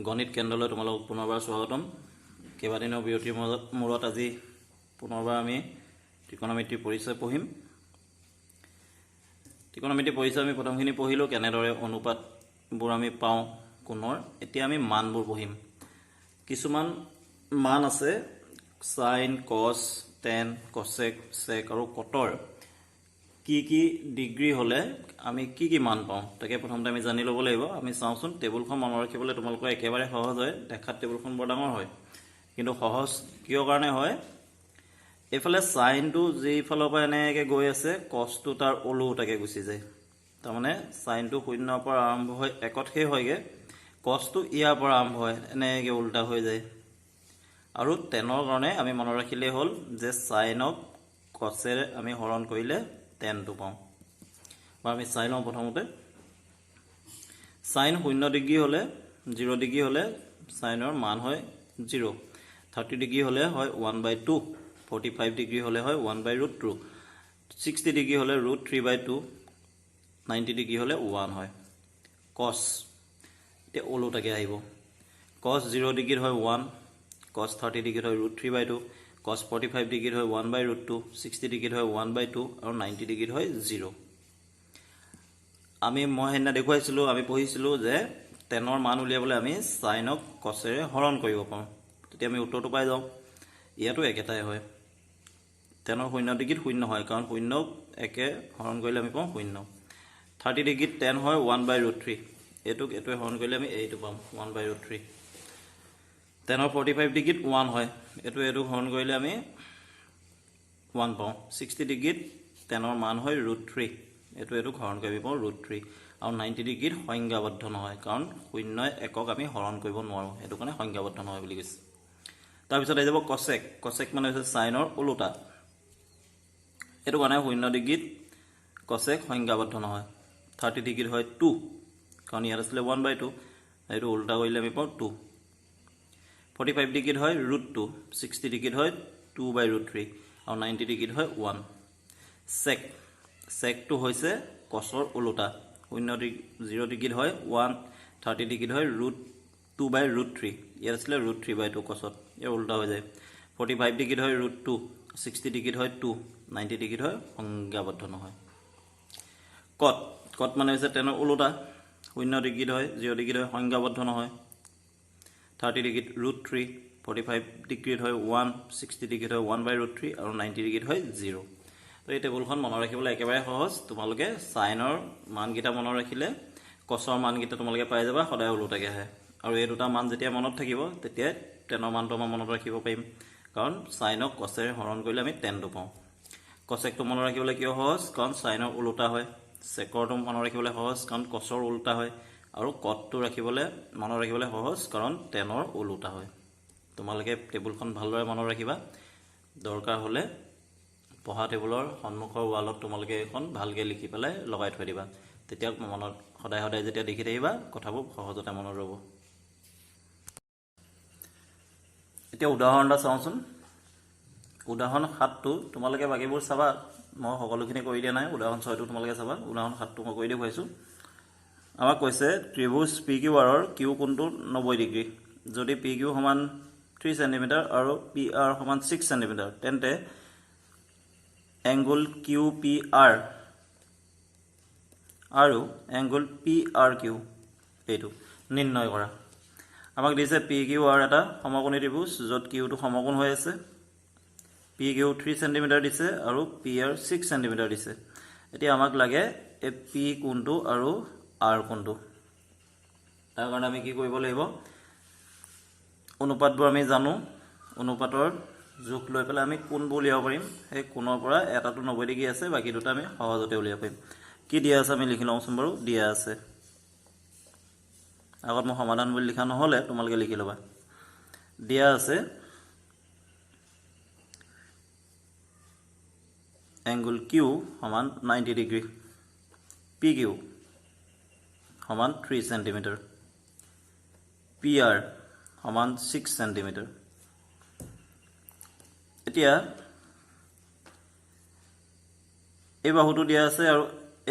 গণিত কেন্দ্ৰলৈ তোমালোকক পুনৰবাৰ স্বাগতম। কেইবাদিনৰ বিৰতিৰ মূৰত আজি পুনৰবাৰ আমি ত্ৰিকোণমিতিৰ পৰিচয় পঢ়িম। ত্ৰিকোণমিতিৰ পৰিচয় আমি প্ৰথমখিনি পঢ়িলোঁ, কেনেদৰে অনুপাতবোৰ আমি পাওঁ কোণৰ। এতিয়া আমি মানবোৰ পঢ়িম। কিছুমান মান আছে সাইন, কছ, টেন, কছেক, চেক আৰু কটৰ কি কি ডিগ্ৰী হ'লে আমি কি কি মান পাওঁ তাকে প্ৰথমতে আমি জানি ল'ব লাগিব। আমি চাওঁচোন, টেবুলখন মনত ৰাখিবলৈ তোমালোকৰ একেবাৰে সহজ হয়। দেখাত টেবুলখন বৰ ডাঙৰ হয়, কিন্তু সহজ কিয় কাৰণে হয়, এইফালে সাইনটো যিফালৰ পৰা এনেকৈ গৈ আছে, কছটো তাৰ ওলোটাকৈ গুচি যায়। তাৰমানে সাইনটো 0ৰ পৰা আৰম্ভ হৈ 1ত শেষ হয়গৈ, কছটো ইয়াৰ পৰা আৰম্ভ হয়, এনেকৈ উল্টা হৈ যায়। আৰু টেনৰ কাৰণে আমি মনত ৰাখিলেই হ'ল যে সাইনক কছেৰে আমি হৰণ কৰিলে টেনটো পাওঁ। বা আমি চাই লওঁ প্ৰথমতে, সাইন 0 ডিগ্ৰী হ'লে 0 ডিগ্ৰী হ'লে সাইনৰ মান হয় 0, 30 ডিগ্ৰী হ'লে হয় 1/2, 45 ডিগ্ৰী হ'লে হয় 1/√2, 60 ডিগ্ৰী হ'লে √3/2, 90 ডিগ্ৰী হ'লে 1 হয়। কছ এতিয়া ওলোটাকৈ আহিব। কছ 0 ডিগ্ৰীত হয় 1, কছ 30 ডিগ্ৰীত হয় √3/2, কছ 45 ডিগ্ৰীত হয় 1/√2, 60 ডিগ্ৰীত হয় 1/2 আৰু 90 ডিগ্ৰীত হয় 0। মই সেইদিনা দেখুৱাইছিলোঁ, আমি পঢ়িছিলোঁ যে টেনৰ মান উলিয়াবলৈ আমি সাইনক কছেৰে হৰণ কৰিব পাৰোঁ, তেতিয়া আমি উত্তৰটো পাই যাওঁ। ইয়াতো একেটাই হয়। টেনৰ 0 ডিগ্ৰীত 0 হয়, কাৰণ 0ক 1 হৰণ কৰিলে আমি পাওঁ 0। 30 ডিগ্ৰীত টেন হয় 1/√3, এইটোৱে হৰণ কৰিলে আমি এইটো পাম 1/√3। টেনৰ 45 ডিগ্ৰীত 1 হয়, এইটোক হৰণ কৰিলে আমি 1 পাওঁ। 60 ডিগ্ৰীত টেনৰ মান হয় √3, এইটোক হৰণ কৰি পাওঁ √3। আৰু 90 ডিগ্ৰীত সংজ্ঞাবদ্ধ নহয়, কাৰণ 0ই 1ক আমি হৰণ কৰিব নোৱাৰোঁ, সেইটো কাৰণে সংজ্ঞাবদ্ধ নহয় বুলি কৈছে। তাৰপিছত আহি যাব কছেক। কছেক মানে হৈছে সাইনৰ ওলোটা। সেইটো কাৰণে 0 ডিগ্ৰীত কছেক সংজ্ঞাবদ্ধ নহয়। 30 ডিগ্ৰীত হয় 2, কাৰণ ইয়াত আছিলে 1/2, এইটো ওলোটা কৰিলে আমি পাওঁ 2। 45 ডিগ্ৰীত হয় √2, 60 ডিগ্ৰীত হয় 2/√3 আৰু 90 ডিগ্ৰীত হয় 1। চেক, চেকটো হৈছে কছৰ ওলোটা। 0 ডিগ্ৰীত হয় 1, 30 ডিগ্ৰীত হয় √2/√3, ইয়াত আছিলে √3/2 কছত, ইয়াৰ ওলোটা হৈ যায়। 45 ডিগ্ৰীত হয় √2, 60 ডিগ্ৰীত হয় 2, 90 ডিগ্ৰীত হয় সংজ্ঞাবদ্ধ নহয়। কট, কট মানে হৈছে টেনৰ ওলোটা। 0 ডিগ্ৰীত হয় 0 ডিগ্ৰীত হয় সংজ্ঞাবদ্ধ নহয়। 30 ডিগ্ৰীত √3, 45 ডিগ্ৰীত হয় 1, 60 ডিগ্ৰীত হয় 1/√3 আৰু 90 ডিগ্ৰীত হয় 0। তো এই টেবুলখন মনত ৰাখিবলৈ একেবাৰে সহজ। তোমালোকে সাইনৰ মানকেইটা মনত ৰাখিলে কছৰ মানকেইটা তোমালোকে পাই যাবা, সদায় ওলোটাকৈ আহে। আৰু এই দুটা মান যেতিয়া মনত থাকিব, তেতিয়াই টেনৰ মানটো আমাৰ মনত ৰাখিব পাৰিম, কাৰণ সাইনক কছেৰে হৰণ কৰিলে আমি টেনটো পাওঁ। কছেকটো মনত ৰাখিবলৈ কিয় সহজ, কাৰণ সাইনৰ ওলোটা হয়। চেকৰটো মনত ৰাখিবলৈ সহজ, কাৰণ কছৰ ওলোটা হয়। আৰু কটটো মনত ৰাখিবলৈ সহজ, কাৰণ টেনৰ ওলোটা হয়। তোমালোকে টেবুলখন ভালদৰে মনত ৰাখিবা। দৰকাৰ হ'লে পঢ়া টেবুলৰ সন্মুখৰ ৱালত তোমালোকে এইখন ভালকৈ লিখি পেলাই লগাই থৈ দিবা, তেতিয়া মনত সদায় যেতিয়া দেখি থাকিবা, কথাবোৰ সহজতে মনত ৰ'ব। এতিয়া উদাহৰণ এটা চাওঁচোন। উদাহৰণ 7টো তোমালোকে বাকীবোৰ চাবা, মই সকলোখিনি কৰি দিয়া নাই। উদাহৰণ 6টো তোমালোকে চাবা, উদাহৰণ 7টো মই কৰি দেখুৱাইছোঁ। আমাক কৈছে ত্ৰিভুজ পি কিউ আৰৰ কিউ কোণটো 90 ডিগ্ৰী। যদি পি কিউ সমান 3 চেণ্টিমিটাৰ আৰু পি আৰ সমান 6 চেণ্টিমিটাৰ, তেন্তে এংগুল কিউ পি আৰ আৰু এংগুল পি আৰ কিউ এইটো নিৰ্ণয় কৰা। আমাক দিছে পি কিউ আৰ এটা সমকোণী ত্ৰিভুজ, য'ত কিউটো সমকোণ হৈ আছে। পি কিউ 3 চেণ্টিমিটাৰ দিছে আৰু পি আৰ 6 চেণ্টিমিটাৰ দিছে। এতিয়া আমাক লাগে এই পি কোণটো আৰু আৰ কোণটো। তাৰ কাৰণে আমি কি কৰিব লাগিব, অনুপাতবোৰ আমি জানো। অনুপাতৰ জোখ লৈ পেলাই আমি কোণবোৰ উলিয়াব পাৰিম। সেই কোণৰ পৰা এটাটো 90 ডিগ্ৰী আছে, বাকী দুটা আমি সহজতে উলিয়াব পাৰিম। কি দিয়া আছে আমি লিখি লওঁচোন বাৰু। দিয়া আছে, আগত মই সমাধান বুলি লিখা নহ'লে তোমালোকে লিখি ল'বা। দিয়া আছে এংগুল কিউ সমান 90 ডিগ্ৰী, পি কিউ সমান 3 চেণ্টিমিটাৰ, পি আৰ সমান 6 চেণ্টিমিটাৰ। এতিয়া এই বাহুটো দিয়া আছে আৰু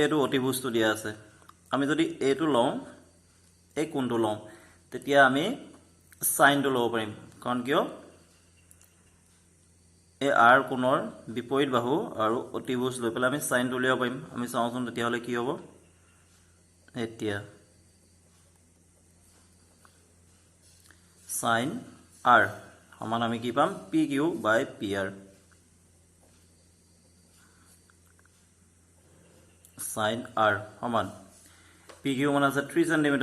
এইটো অতিভুজটো দিয়া আছে। আমি যদি এইটো লওঁ, এই কোণটো লওঁ, তেতিয়া আমি সাইনটো ল'ব পাৰিম কাৰণ কিয় এই r কোণৰ বিপৰীত বাহু আৰু অতিভুজ লৈ পেলাই আমি সাইনটো উলিয়াব পাৰিম আমি চাওঁচোন তেতিয়া হলে কি হ'ব এতিয়া sin r সমান আমি কি পাম pq by pr sin r সমান pq মান আছে 3 cm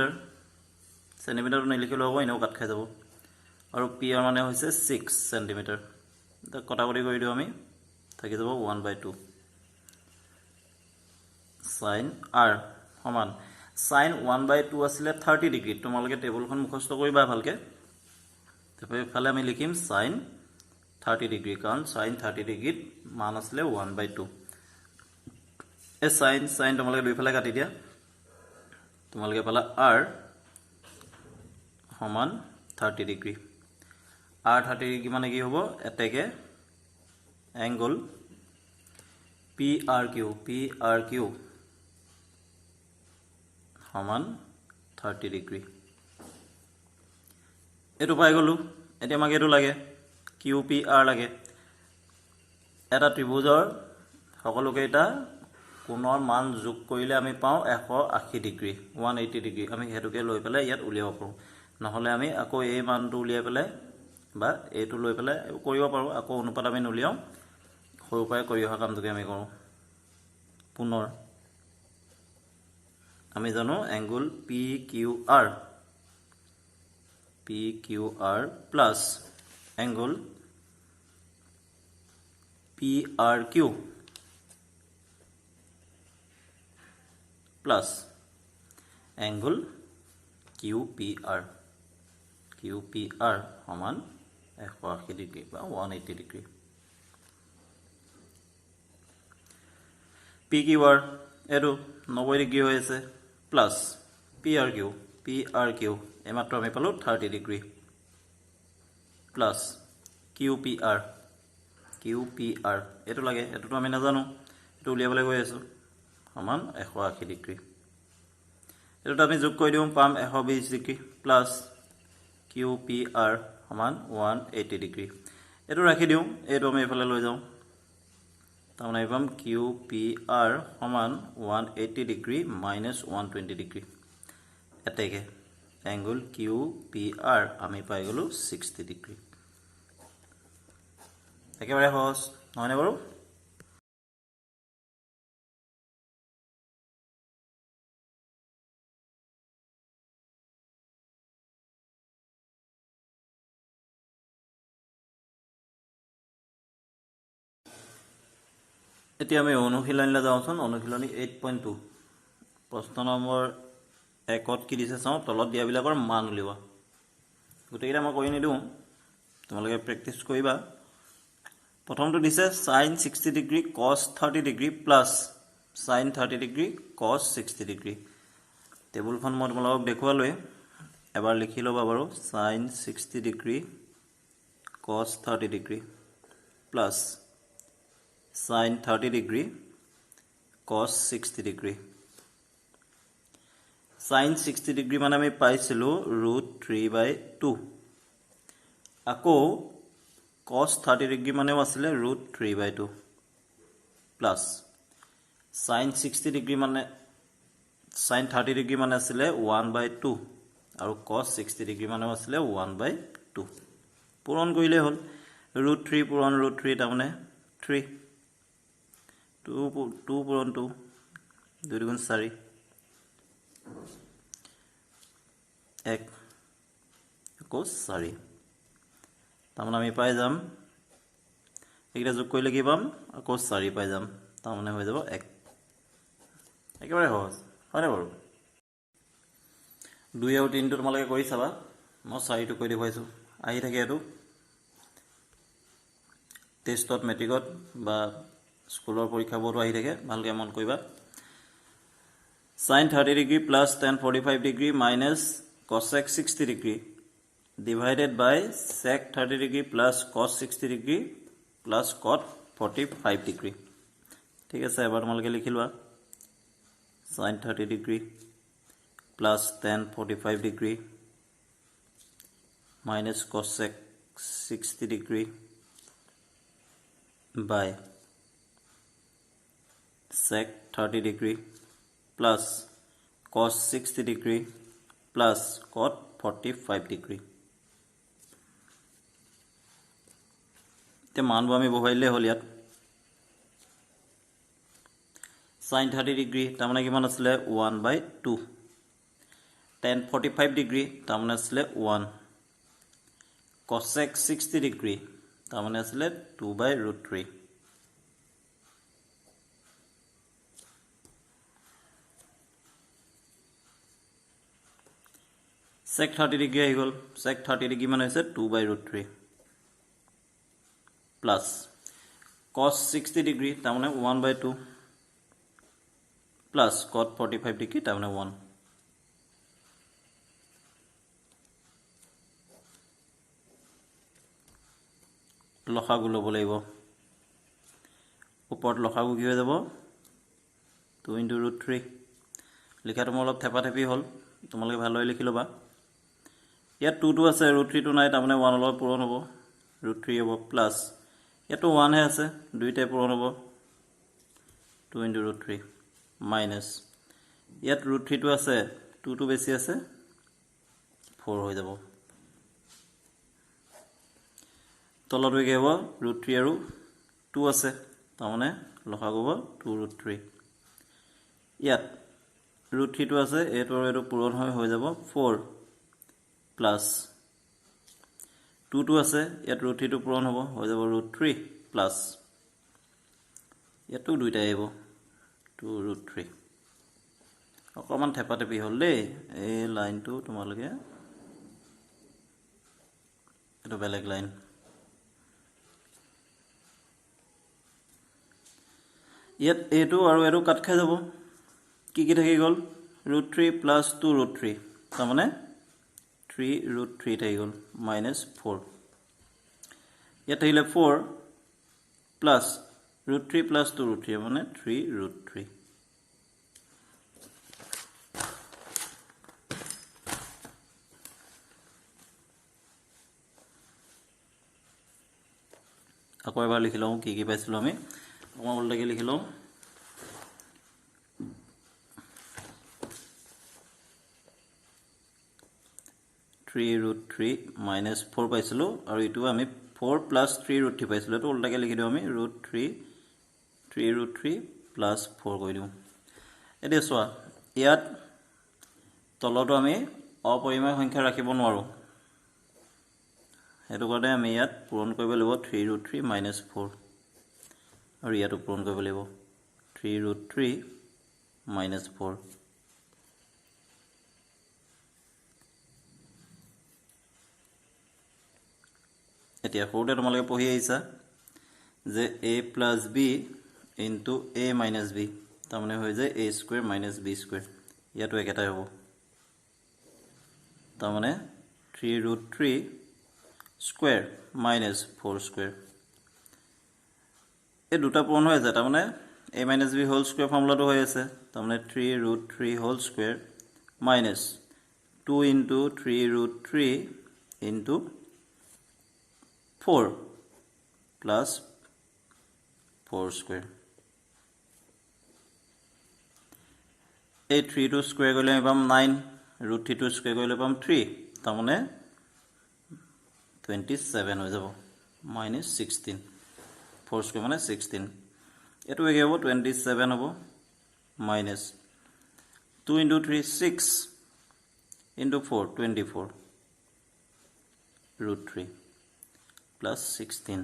সেন্টিমিটাৰ নিলিখিলেও হ'ব এনেও কাট খাই যাব আৰু pr মানে হৈছে 6 cm এটা কটাকটি কৰি দিও আমি থাকি যাব 1/2 sin r সমান sin 1/2 আছিলে 30 ডিগ্ৰী তোমালোকে টেবুলখন মুখস্থ কৰিবা ভালকে তাৰপৰে ফালে আমি লিখিম sin 30 ডিগ্ৰী কাৰণ sin 30 ডিগ্ৰীত মান আছিলে 1/2 এ sin তোমালোকে দুইফালে কাটি দিয়া তোমালোকে পালা r সমান 30 ডিগ্ৰী r 30 ডিগ্ৰী মানে কি হ'ব এতেকে এংগল PRQ সমান 30 ডিগ্ৰী এটো পাই গলো এতিয়া আমাক এটো লাগে QPR লাগে এটা ত্ৰিভুজৰ সকলোকেইটা কোণৰ মান যোগ কৰিলে আমি পাও 180 ডিগ্ৰী 180 ডিগ্ৰী আমি হেতুকে লৈ পেলাই ইয়াত উলিয়াব পাৰো নহলে আমি আকৌ এই মানটো উলিয়াই পেলাই বা এটো লৈ পেলাই কৰিব পাৰো আকৌ অনুপাত আমি উলিয়াও সৰু পাই কৰি অহা কামটোকে আমি কৰো পুনৰ আমি জানো angle PQR plus angle PRQ plus angle QPR সমান 180 ডিগ্ৰী বা 180 ডিগ্ৰী PQR এটো 90 ডিগ্ৰী হৈ আছে প্লাস PRQ এমাত্ৰ আমি পালো 30 ডিগ্ৰী প্লাস QPR এটো লাগে এটোটো আমি নাজানো এটো উলিয়াবলৈ গৈ আছো সমান 180 ডিগ্ৰী এটোটো আমি যোগ কৰি দিম পাম 120 ডিগ্ৰী প্লাস QPR সমান 180 ডিগ্ৰী এটো ৰাখি দিও এটো আমি এফালে লৈ যাও তাহলে আমি পাম QPR সমান 180 ডিগ্ৰী minus 120 ডিগ্ৰী এতেকে angle QPR আমি পাই গলো 60 ডিগ্ৰী একেবাৰে সহজ নহয়নে বাৰু এতিয়া আমি অনুশীলনীলৈ যাওঁচোন অনুশীলনী 8.2 প্ৰশ্ন নম্বৰ 1ত কি দিছে চাও তলত দিয়া বিলাকৰ মান উলিওৱা গোটেইটা মই কৈ নিদিও তোমালোকে প্ৰেক্টিস কৰিবা প্ৰথমটো দিছে sin 60 degree cos 30 degree plus sin 30 degree cos 60 degree টেবুলখন মই তোমালোকক দেখুৱালৈ এবাৰ লিখি লবা বাৰু sin 60 degree cos 30 degree plus sin 30 degree cos 60 degree sin 60 degree মানে আমি পাইছিলো √3/2 আকৌ cos 30 ডিগ্ৰী মানেও আছিল √3/2 প্লাস sin 60 ডিগ্ৰী মানে sin 30 ডিগ্ৰী মানে আছিল 1/2 আৰু cos 60 ডিগ্ৰী মানেও আছিল 1/2 পূৰণ কৰিলে হ'ল √3 পূৰণ √3 তাৰমানে 3 2 পূৰণ 2 2 গুণ 4 1 আকৌ 4 তাৰমানে আমি পাই যাম এইটা যোগ কৰিলে কি পাম আকৌ 4 পাই যাম তাৰমানে হৈ যাব 1 একেবাৰে সহজ হয়নে বাৰু 2 আৰু 3 টো তোমালোকে কৰি চাবা মই 4 টো কৈ দেখুৱাইছো আহি থাকে এটো টেষ্টত মেট্ৰিকত বা স্কুলৰ পৰীক্ষাবোৰতো আহি থাকে ভালকে মন কৰিবা sin 30 degree plus tan 45 degree minus cosec 60 degree divided by sec 30 degree plus cos 60 degree plus cot 45 degree ঠিক আছে এবাৰ তোমালোকে লিখি লোৱা sin 30 degree plus tan 45 degree minus cosec 60 degree by sec 30 degree plus cos 60 degree plus cot 45 degree. ते मानबो आमी बहाइले हल यात sin 30 degree तामने किमान आसले 1/2 tan 45 degree तामने आसले 1 cosec 60 degree तामने आसले 2/√3 sec 30 degree आइ गल sec 30 degree मान হৈছে 2/√3 plus cos 60 degree तामने 1/2 plus cot 45 degree तामने 1 লসাগু লব লাগিব ওপৰত লসাগু কি হৈ যাব 2 * √3 লিখাটো মই অলপ থেপা থেপি হল তোমালোকে ভালকৈ লিখি লবা ইয়াত 2 2 আছে √3 টো নাই তাৰমানে 1 লগত পূৰণ হ'ব √3 হ'ব প্লাস ইয়াতো 1 হে আছে দুইটাই পূৰণ হ'ব 2 * √3 মাইনাস ইয়াত √3 টো আছে 2 টো বেছি আছে 4 হৈ যাব তলত হৈ গেব √3 আৰু 2 আছে তাৰমানে লসাগু হ'ব 2 √3 ইয়াত √3 টো আছে এটো আৰু এটো পূৰণ হৈ যাব 4 প্লাস 2 টো আছে ইয়াত √3 টো পূৰণ হ'ব হৈ যাব √3 প্লাস ইয়াতো দুইটা আহিব 2 √3 অকমান থেপা থেপি হল দেই এই লাইনটো তোমালোকে এটো বেলেগ লাইন ইয়াত এটো আৰু এটো কাট খাই যাব কি কি থাকি গল √3 plus 2 √3 তাৰমানে 3 √3 থাকি গল -4 ইয়াত আহিলে 4 plus √3 plus 2 √3 মানে 3 √3 আকৌ এবাৰ লিখি লওঁ কি কি পাইছিলো আমি মই উল্টাকে লিখি লওঁ 3 √3 -4 পাইছিলো আৰু ইটো আমি 4 plus 3 √3 পাইছিলো তো উল্টাকে লিখি দিও আমি √3 3 √3 plus 4 কৰি দিও এতে সোৱা ইয়াত তলটো আমি অপৰিমেয় সংখ্যা ৰাখিব নোৱাৰো হেতু কাৰণে আমি ইয়াত পূৰণ কৰিব লাগিব 3 √3 -4 আৰু ইয়াত পূৰণ কৰিব লাগিব 3 √3 -4 এতিয়া কোডে তোমালোকে পঢ়ি আহিছা যে a + b * a - b তাৰমানে হৈ যায় a² - b² ইয়াতো একেটাই হ'ব তাৰমানে 3 √3 স্কয়াৰ -4² এই দুটা পূৰণ হৈ আছে তাৰমানে a - b হোল স্কয়াৰ ফৰ্মুলাটো হৈ আছে তাৰমানে 3 √3 হোল স্কয়াৰ -2 * 3 √3 * 4 plus 4² এই 3 টো স্কয়াৰ কৰিলে আমি পাম 9 √3 টো স্কয়াৰ কৰিলে পাম 3 তাৰমানে 27 হৈ যাব -16 4² মানে 16 এটো কি হ'ব 27 হ'ব -2 * 3 6 * 4 24 √3 plus 16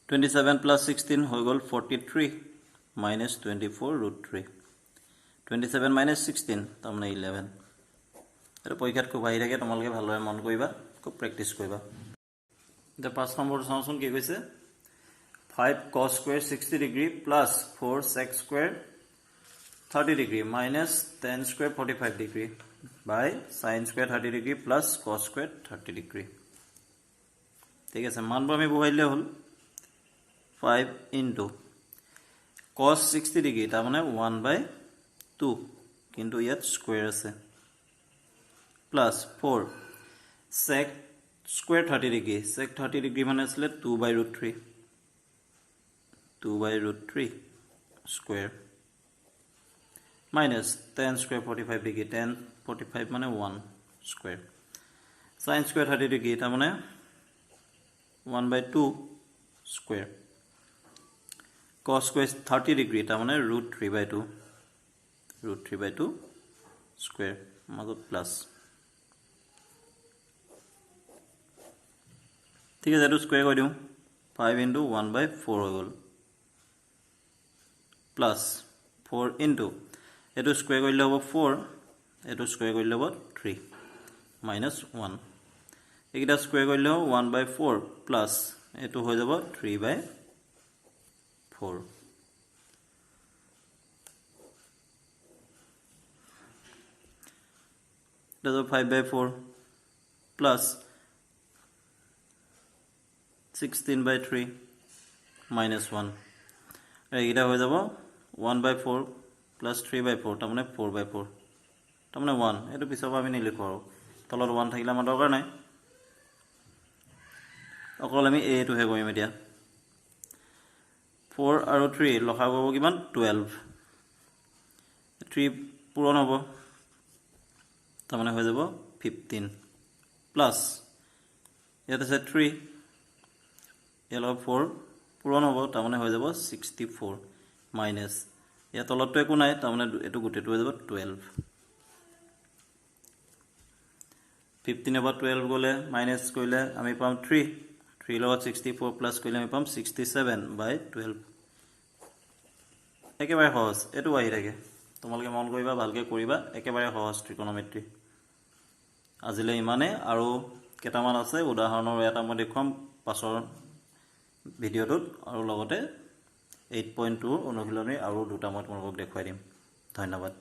27 plus 16 হৈ গল 43 -24 √3 27 - 16 তাৰমানে 11 এটো পৰীক্ষাত খুব আহি থাকে তোমালোকে ভালদৰে মন কৰিবা খুব প্ৰেক্টিস কৰিবা এটা 5 নম্বৰ চাওঁচোন কি কৈছে 5 cos square 60 degree plus 4 sec square 30 degree minus 10 square 45 degree by sin square 30 degree plus cos square 30 degree ঠিক আছে মানব আমি বহাইলে হল 5 into cos 60 degree তাৰ মানে 1/2 কিন্তু ইয়াত স্কয়াৰ আছে plus 4 sec square 30 degree sec 30 degree মানে আসলে 2/√3 2/√3 square minus tan square 45 degree tan 45 মানে 1 square sin square 30 degree এটা মানে 1/2 square cos square 30 degree এটা মানে √3/2 √3/2 square মাজত প্লাস ঠিক আছে এটো স্কয়ার কৰি দিও 5 into 1/4 হৈ গল প্লাস 4 into এটো স্কয়ার কৰিলে হ'ব 4 এটো স্কয়াৰ কৰিলে হ'ব 3 minus 1 এইটা স্কয়াৰ কৰিলে হ'ব 1/4 প্লাস এটো হৈ যাব 3/4 that's 5/4 plus 16/3 minus 1 এইটা হৈ যাব 1/4 plus 3/4 তাৰ মানে 4/4 তাৰ মানে 1 এটো পিছৰ আমি নিলিখো আৰু তলত 1 থাকিলে আমাৰ দৰকাৰ নাই অকল আমি a টো হে কৰিম এতিয়া 4 আৰু 3 লসাগু হ'ব কিমান 12 3 পূৰণ হ'ব তাৰ মানে হৈ যাব 15 প্লাস ইয়াত আছে 3 এলো 4 পূৰণ হ'ব তাৰ মানে হৈ যাব 64 মাইনাস ইয়াত তলতটো একো নাই তাৰ মানে এটো গুটেটো হৈ যাব 12 15 over 12 গলে মাইনাস কৰিলে আমি পাম 3 3 লগত 64 প্লাস কৰিলে আমি পাম 67/12 একেবাৰে সহজ এটো আহি থাকে তোমালোকে মন কৰিবা ভালকে কৰিবা একেবাৰে সহজ ত্ৰিকোণমিতি আজিলে ইমানে আৰু কেটামান আছে উদাহৰণৰ এটা মই দেখুৱাম পাছৰ ভিডিওটোত আৰু লগতে 8.2 অনুশীলনী আৰু দুটা মই তোমালোকক দেখুৱাই দিম ধন্যবাদ